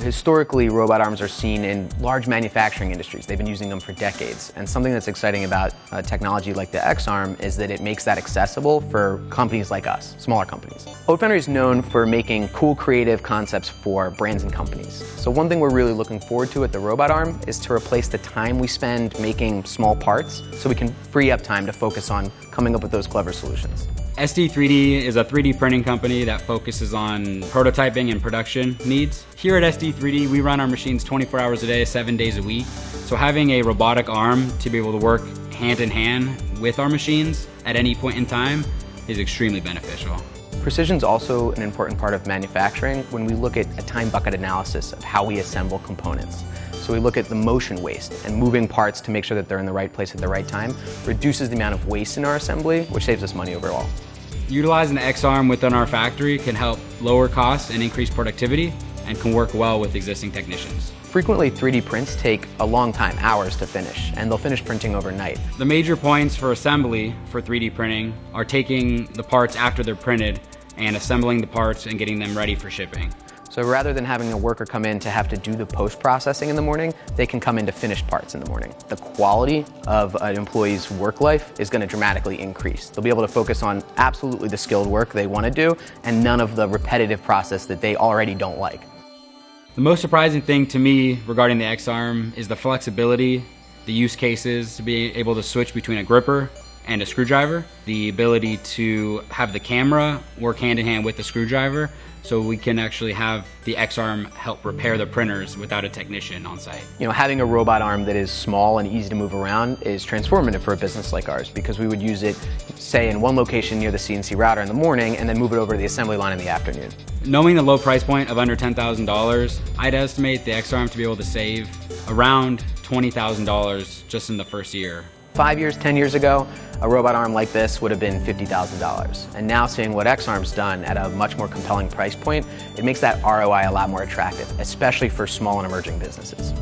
Historically, robot arms are seen in large manufacturing industries. They've been using them for decades. And something that's exciting about technology like the xArm is that it makes that accessible for companies like us, smaller companies. Foundry is known for making cool, creative concepts for brands and companies. So one thing we're really looking forward to at the robot arm is to replace the time we spend making small parts so we can free up time to focus on coming up with those clever solutions. SD3D is a 3D printing company that focuses on prototyping and production needs. Here at SD3D, we run our machines 24 hours a day, 7 days a week. So having a robotic arm to be able to work hand in hand with our machines at any point in time is extremely beneficial. Precision is also an important part of manufacturing when we look at a time bucket analysis of how we assemble components. So we look at the motion waste, and moving parts to make sure that they're in the right place at the right time reduces the amount of waste in our assembly, which saves us money overall. Utilizing the xArm within our factory can help lower costs and increase productivity, and can work well with existing technicians. Frequently, 3D prints take a long time, hours to finish, and they'll finish printing overnight. The major points for assembly for 3D printing are taking the parts after they're printed and assembling the parts and getting them ready for shipping. So rather than having a worker come in to have to do the post-processing in the morning, they can come in to finish parts in the morning. The quality of an employee's work life is going to dramatically increase. They'll be able to focus on absolutely the skilled work they want to do and none of the repetitive process that they already don't like. The most surprising thing to me regarding the xArm is the flexibility, the use cases to be able to switch between a gripper and a screwdriver, the ability to have the camera work hand in hand with the screwdriver, so we can actually have the xArm help repair the printers without a technician on site. You know, having a robot arm that is small and easy to move around is transformative for a business like ours because we would use it, say, in one location near the CNC router in the morning and then move it over to the assembly line in the afternoon. Knowing the low price point of under $10,000, I'd estimate the xArm to be able to save around $20,000 just in the first year. 5 years, 10 years ago, a robot arm like this would have been $50,000. And now seeing what xArm's done at a much more compelling price point, it makes that ROI a lot more attractive, especially for small and emerging businesses.